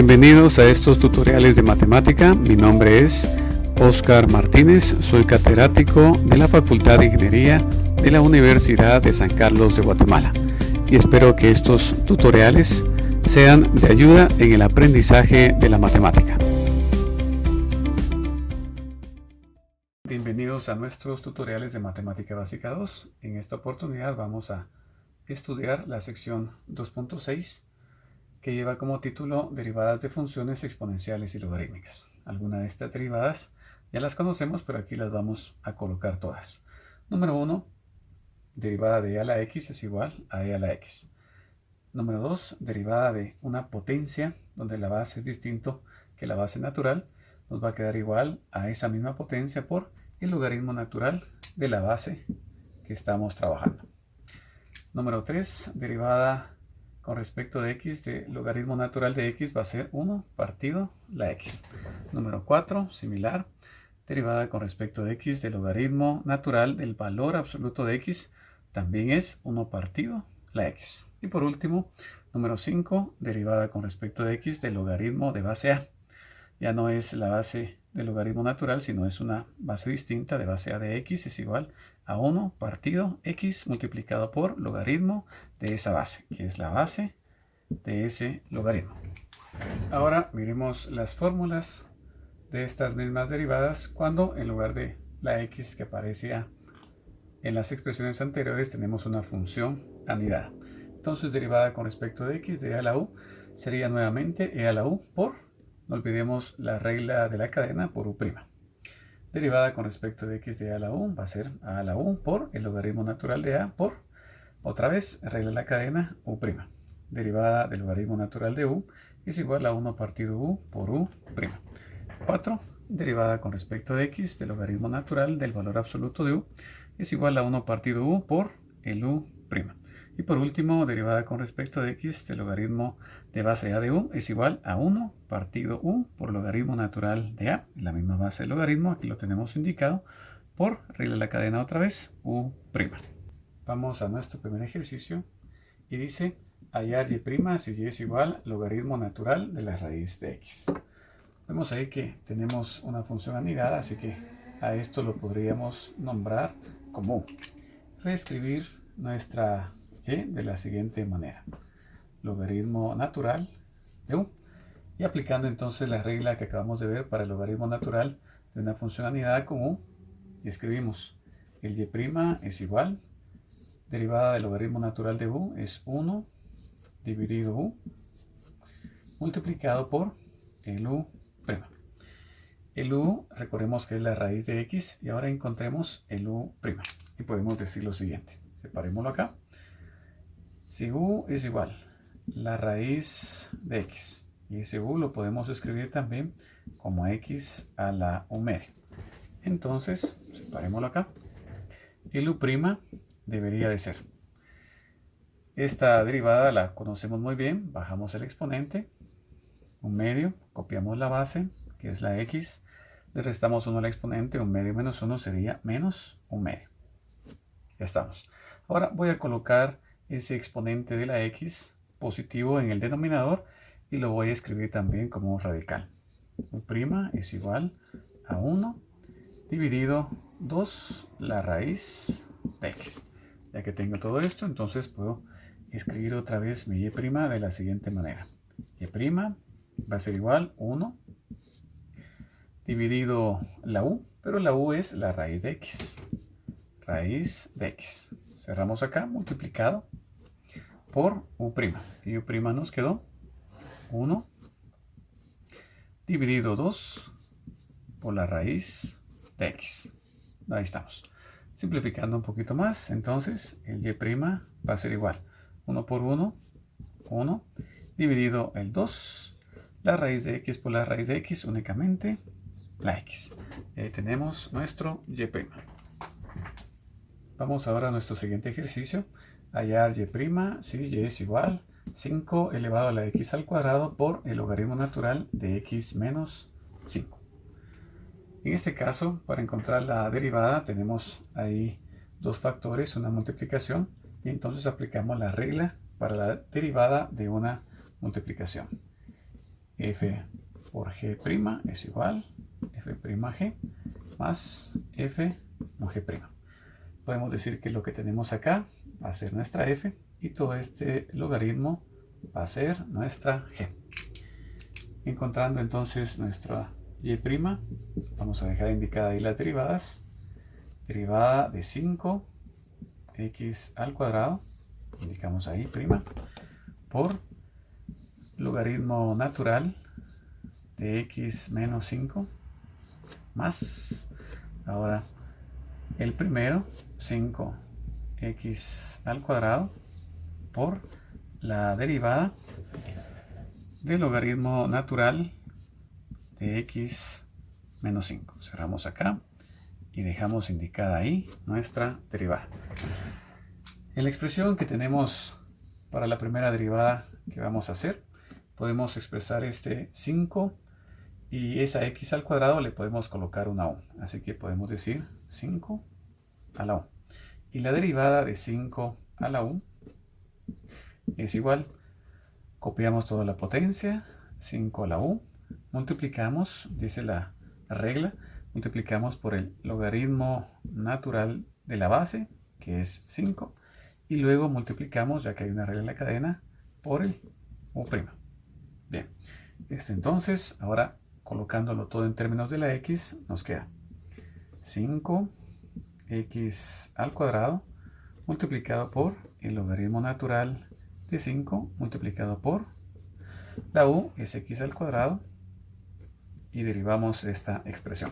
Bienvenidos a estos tutoriales de matemática. Mi nombre es Oscar Martínez, soy catedrático de la Facultad de Ingeniería de la Universidad de San Carlos de Guatemala y espero que estos tutoriales sean de ayuda en el aprendizaje de la matemática. Bienvenidos a nuestros tutoriales de Matemática Básica 2. En esta oportunidad vamos a estudiar la sección 2.6 que lleva como título derivadas de funciones exponenciales y logarítmicas. Algunas de estas derivadas ya las conocemos, pero aquí las vamos a colocar todas. Número 1, derivada de e a la x es igual a e a la x. Número 2, derivada de una potencia donde la base es distinto que la base natural, nos va a quedar igual a esa misma potencia por el logaritmo natural de la base que estamos trabajando. Número 3, derivada con respecto de x de logaritmo natural de x va a ser 1 partido la x. Número 4, similar, derivada con respecto de x de logaritmo natural del valor absoluto de x también es 1 partido la x. Y por último, número 5, derivada con respecto de x del logaritmo de base a. Ya no es la base del logaritmo natural, sino es una base distinta de base a de x es igual a 1 partido x multiplicado por logaritmo de esa base, que es la base de ese logaritmo. Ahora miremos las fórmulas de estas mismas derivadas cuando en lugar de la x que aparecía en las expresiones anteriores tenemos una función anidada. Entonces derivada con respecto de x de e a la u sería nuevamente e a la u por, no olvidemos la regla de la cadena, por u'. Derivada con respecto de x de a la u va a ser a la u por el logaritmo natural de a por, otra vez, regla de la cadena, u'. Derivada del logaritmo natural de u es igual a 1 partido u por u'. 4. Derivada con respecto de x del logaritmo natural del valor absoluto de u es igual a 1 partido u por el u'. Y por último, derivada con respecto de x del logaritmo de base a de u es igual a 1 partido u por logaritmo natural de a, la misma base del logaritmo, aquí lo tenemos indicado, por regla de la cadena otra vez, u'. Vamos a nuestro primer ejercicio y dice hallar y' si y es igual logaritmo natural de la raíz de x. Vemos ahí que tenemos una función anidada, así que a esto lo podríamos nombrar como u. Reescribir nuestra y de la siguiente manera: logaritmo natural de u, y aplicando entonces la regla que acabamos de ver para el logaritmo natural de una función anidada con u, y escribimos el y' es igual, derivada del logaritmo natural de u es 1 dividido u multiplicado por el u'. El u, recordemos que es la raíz de x, y ahora encontremos el u', y podemos decir lo siguiente, separémoslo acá. Si u es igual la raíz de x, y ese u lo podemos escribir también como x a la u medio. Entonces, separémoslo acá. El u' debería de ser. Esta derivada la conocemos muy bien. Bajamos el exponente, un medio, copiamos la base, que es la x, le restamos 1 al exponente, un medio menos 1 sería menos un medio. Ya estamos. Ahora voy a colocar ese exponente de la x positivo en el denominador y lo voy a escribir también como radical. U' es igual a 1 dividido 2 la raíz de x. Ya que tengo todo esto, entonces puedo escribir otra vez mi y' de la siguiente manera. Y' va a ser igual 1 dividido la u, pero la u es la raíz de x. Raíz de x. Cerramos acá, multiplicado por u'. Y u' nos quedó 1 dividido 2 por la raíz de x. Ahí estamos. Simplificando un poquito más, entonces el y' va a ser igual 1 por 1, 1, dividido el 2, la raíz de x por la raíz de x, únicamente la x. Y ahí tenemos nuestro y'. Vamos ahora a nuestro siguiente ejercicio. Hallar y' si y es igual 5 elevado a la x al cuadrado por el logaritmo natural de x menos 5. En este caso, para encontrar la derivada, tenemos ahí dos factores, una multiplicación, y entonces aplicamos la regla para la derivada de una multiplicación. f por g' es igual f'(g) más f no g'. Podemos decir que lo que tenemos acá va a ser nuestra f y todo este logaritmo va a ser nuestra g. Encontrando entonces nuestra y', vamos a dejar indicada ahí las derivadas. Derivada de 5x², indicamos ahí prima, por logaritmo natural de x menos 5 más, ahora el primero, 5x² por la derivada del logaritmo natural de x menos 5. Cerramos acá y dejamos indicada ahí nuestra derivada. En la expresión que tenemos para la primera derivada que vamos a hacer, podemos expresar este 5 y esa x² le podemos colocar una u. Así que podemos decir 5 a la u. Y la derivada de 5 a la u es igual, copiamos toda la potencia, 5 a la u, multiplicamos, dice la regla, multiplicamos por el logaritmo natural de la base, que es 5, y luego multiplicamos, ya que hay una regla en la cadena, por el u'. Bien, esto entonces, ahora colocándolo todo en términos de la x, nos queda 5x² multiplicado por el logaritmo natural de 5 multiplicado por la u es x² y derivamos esta expresión.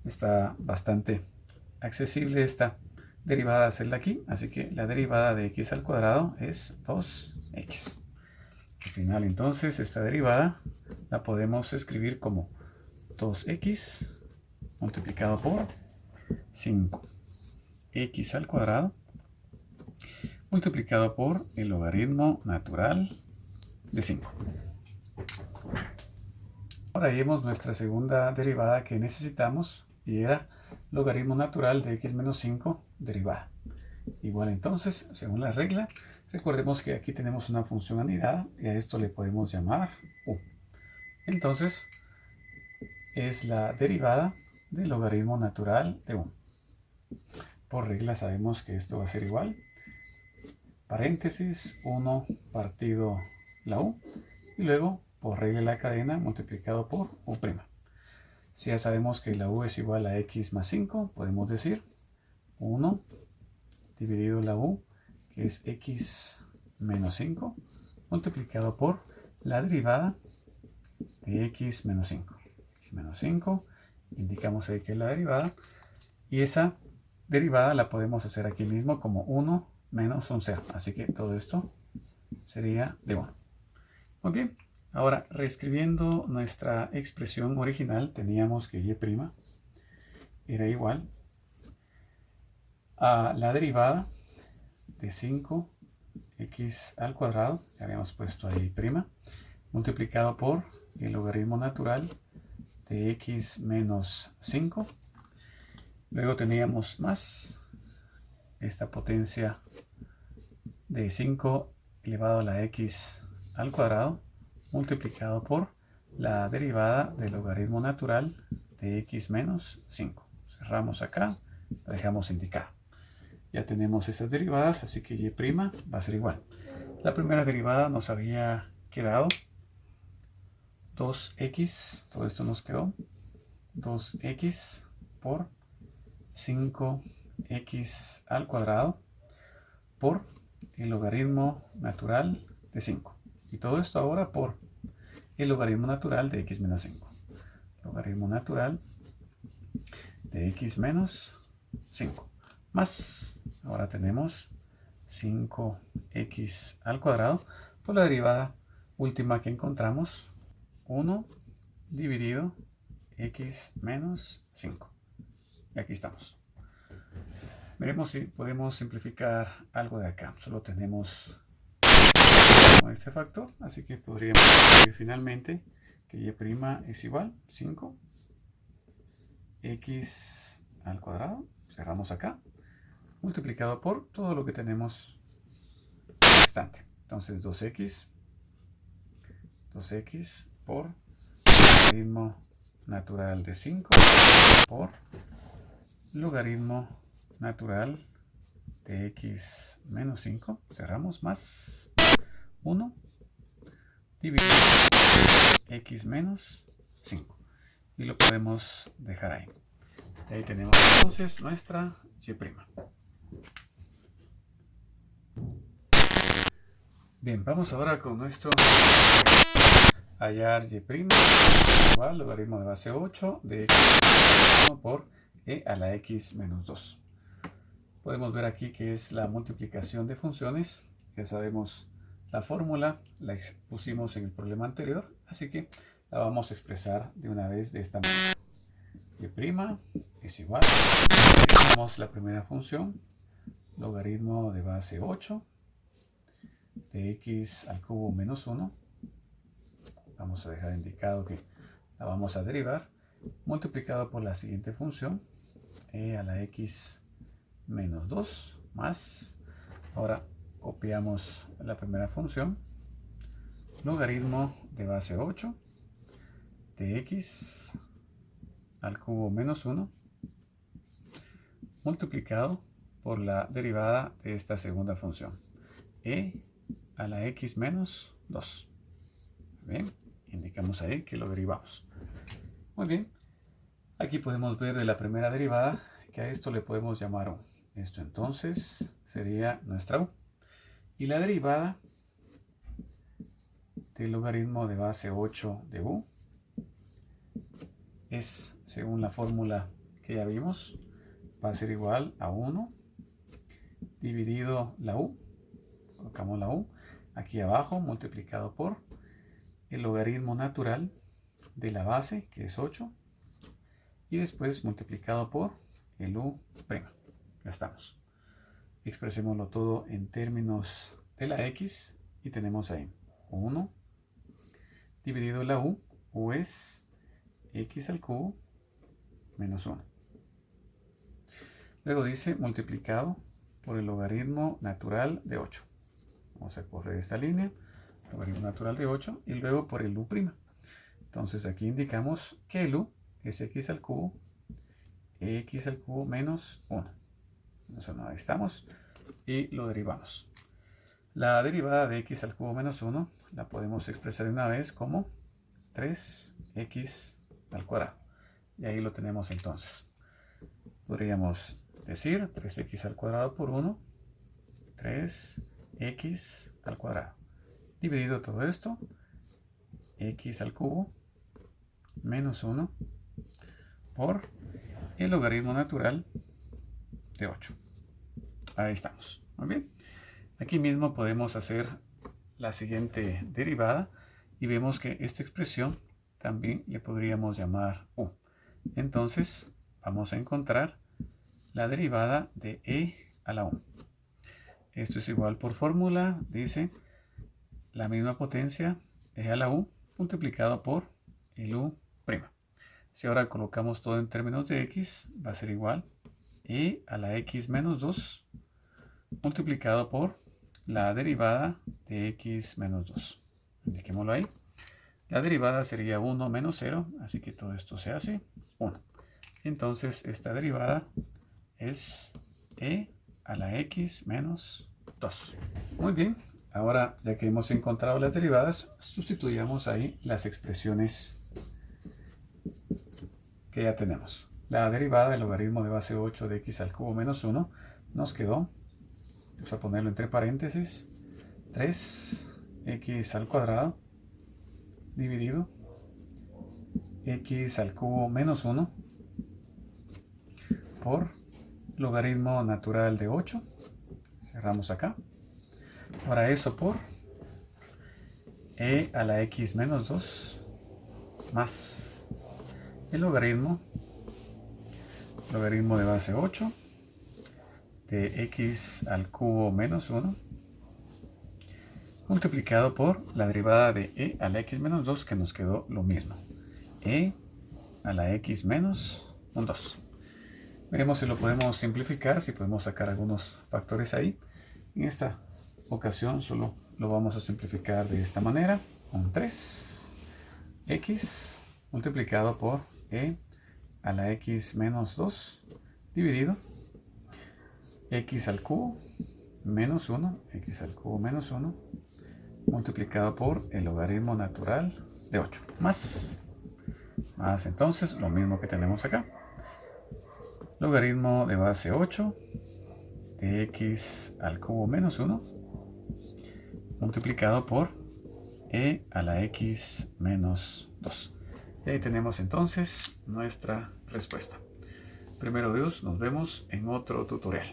Está bastante accesible esta derivada hacerla aquí, así que la derivada de x² es 2x. Al final entonces esta derivada la podemos escribir como 2x multiplicado por 5x² multiplicado por el logaritmo natural de 5. Ahora vemos nuestra segunda derivada que necesitamos y era logaritmo natural de x menos 5 derivada. Igual entonces, según la regla, recordemos que aquí tenemos una función anidada y a esto le podemos llamar u. Entonces, es la derivada del logaritmo natural de 1. Por regla sabemos que esto va a ser igual, paréntesis, 1 partido la u, y luego por regla de la cadena multiplicado por u'. Si ya sabemos que la u es igual a x más 5, podemos decir 1 dividido la u, que es x menos 5, multiplicado por la derivada de x menos 5. X menos 5, indicamos ahí que es la derivada, y esa derivada la podemos hacer aquí mismo como 1 menos un 0. Así que todo esto sería de 1. Muy bien. Ahora, reescribiendo nuestra expresión original, teníamos que y' era igual a la derivada de 5x², que habíamos puesto ahí prima, multiplicado por el logaritmo natural de x menos 5. Luego teníamos más esta potencia de 5 elevado a la x² multiplicado por la derivada del logaritmo natural de x menos 5. Cerramos acá, la dejamos indicada. Ya tenemos esas derivadas, así que y' va a ser igual. La primera derivada nos había quedado 2x, todo esto nos quedó 2x por 5x² por el logaritmo natural de 5. Y todo esto ahora por el logaritmo natural de x menos 5. Logaritmo natural de x menos 5. Más, ahora tenemos 5x² por la derivada última que encontramos, 1 dividido x menos 5. Y aquí estamos. Veremos si podemos simplificar algo de acá. Solo tenemos con este factor, así que podríamos decir finalmente que y' es igual 5x², cerramos acá, multiplicado por todo lo que tenemos restante. Entonces 2x 2x por logaritmo natural de 5 por logaritmo natural de x menos 5, cerramos, más 1 dividido x menos 5. Y lo podemos dejar ahí. Y ahí tenemos entonces nuestra y'. Bien, vamos ahora con nuestro hallar y' igual logaritmo de base 8 de x por e a la x menos 2. Podemos ver aquí que es la multiplicación de funciones. Ya sabemos la fórmula, la expusimos en el problema anterior, así que la vamos a expresar de una vez de esta manera. Y' es igual, tenemos la primera función, logaritmo de base 8 de x al cubo menos 1. Vamos a dejar indicado que la vamos a derivar, multiplicado por la siguiente función, e a la x menos 2 más, ahora copiamos la primera función, logaritmo de base 8 de x al cubo menos 1 multiplicado por la derivada de esta segunda función, e a la x menos 2. Bien, indicamos ahí que lo derivamos. Muy bien, aquí podemos ver de la primera derivada que a esto le podemos llamar u. Esto entonces sería nuestra u. Y la derivada del logaritmo de base 8 de u es, según la fórmula que ya vimos, va a ser igual a 1 dividido la u, colocamos la u aquí abajo, multiplicado por el logaritmo natural de la base, que es 8, y después multiplicado por el u'. Ya estamos. Expresémoslo todo en términos de la x y tenemos ahí 1 dividido la u. U es x al cubo menos 1. Luego dice multiplicado por el logaritmo natural de 8. Vamos a correr esta línea, logaritmo natural de 8, y luego por el u'. Entonces aquí indicamos que el u es x al cubo menos 1. Eso no, ahí estamos, y lo derivamos. La derivada de x al cubo menos 1 la podemos expresar de una vez como 3x al cuadrado. Y ahí lo tenemos entonces. Podríamos decir 3x al cuadrado por 1, 3x al cuadrado. Dividido todo esto, x al cubo menos 1 por el logaritmo natural de 8. Ahí estamos. Muy bien. Aquí mismo podemos hacer la siguiente derivada y vemos que esta expresión también le podríamos llamar u. Entonces vamos a encontrar la derivada de e a la u. Esto es igual por fórmula, dice la misma potencia e a la u multiplicado por el u'. Si ahora colocamos todo en términos de x, va a ser igual e a la x menos 2 multiplicado por la derivada de x menos 2. Indiquémoslo ahí. La derivada sería 1 menos 0, así que todo esto se hace 1. Entonces esta derivada es e a la x menos 2. Muy bien, ahora ya que hemos encontrado las derivadas, sustituyamos ahí las expresiones que ya tenemos. La derivada del logaritmo de base 8 de x al cubo menos 1 nos quedó, vamos a ponerlo entre paréntesis, 3x al cuadrado dividido x al cubo menos 1 por logaritmo natural de 8. Cerramos acá. Ahora eso por e a la x menos 2 más el logaritmo de base 8 de x al cubo menos 1 multiplicado por la derivada de e a la x menos 2, que nos quedó lo mismo, e a la x menos 2. Veremos si lo podemos simplificar, si podemos sacar algunos factores ahí. En esta ocasión solo lo vamos a simplificar de esta manera. un 3. X multiplicado por e a la x menos 2 dividido x al cubo menos 1, x al cubo menos 1, multiplicado por el logaritmo natural de 8. Más entonces lo mismo que tenemos acá. Logaritmo de base 8 de x al cubo menos 1, multiplicado por e a la x menos 2. Y ahí tenemos entonces nuestra respuesta. Primero Dios, nos vemos en otro tutorial.